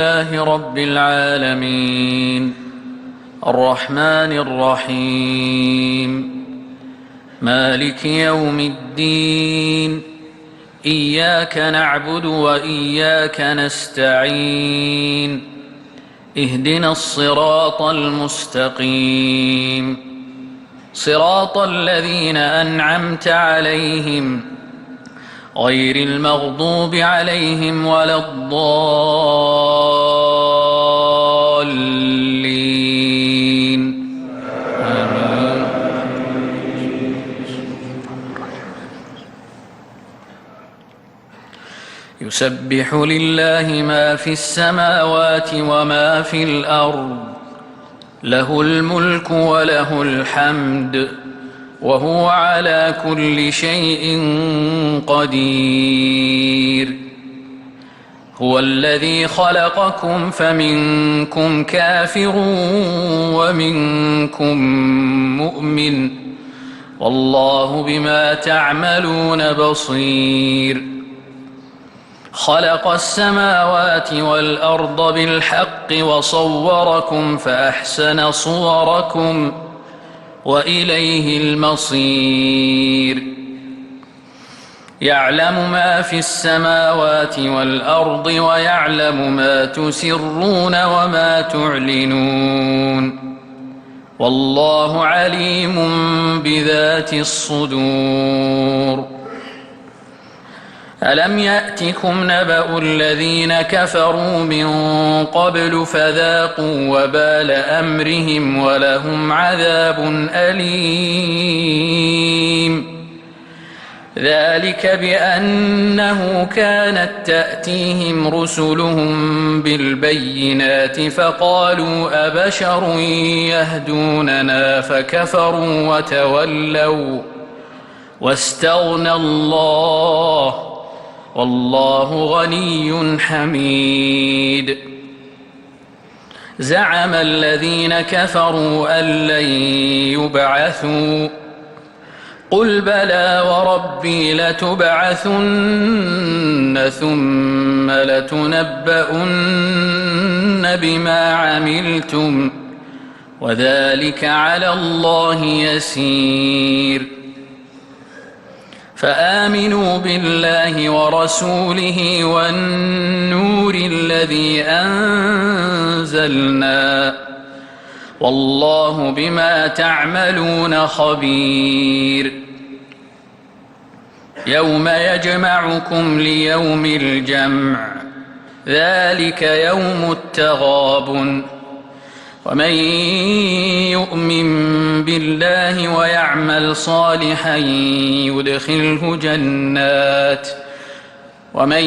لله رب العالمين الرحمن الرحيم مالك يوم الدين إياك نعبد وإياك نستعين اهدنا الصراط المستقيم صراط الذين أنعمت عليهم غير المغضوب عليهم ولا الضالين آمين. يسبح لله ما في السماوات وما في الأرض له الملك وله الحمد وهو على كل شيء قدير هو الذي خلقكم فمنكم كافر ومنكم مؤمن والله بما تعملون بصير خلق السماوات والأرض بالحق وصوركم فأحسن صوركم وإليه المصير يعلم ما في السماوات والأرض ويعلم ما تسرون وما تعلنون والله عليم بذات الصدور ألم يأتكم نبأ الذين كفروا من قبل فذاقوا وبال أمرهم ولهم عذاب أليم ذلك بأنه كانت تأتيهم رسلهم بالبينات فقالوا أبشر يهدوننا فكفروا وتولوا واستغنى الله والله غني حميد زعم الذين كفروا أن لن يبعثوا قل بلى وربي لتبعثن ثم لتنبؤن بما عملتم وذلك على الله يسير فآمنوا بالله ورسوله والنور الذي أنزلنا والله بما تعملون خبير يوم يجمعكم ليوم الجمع ذلك يوم التغابن ومن يؤمن بالله ويعمل صالحا يدخله جنات ومن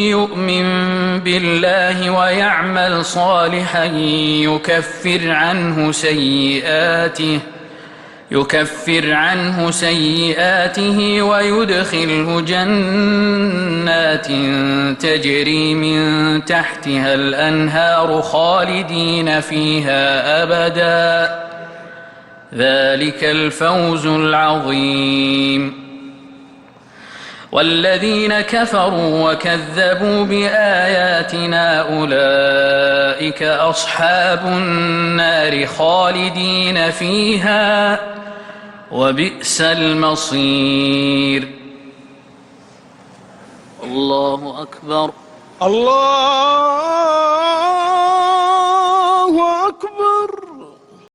يؤمن بالله ويعمل صالحا يكفر عنه سيئاته ويدخله جنات تجري من تحتها الأنهار خالدين فيها أبدا ذلك الفوز العظيم والذين كفروا وكذبوا بآياتنا أولئك أصحاب النار خالدين فيها وبئس المصير الله أكبر الله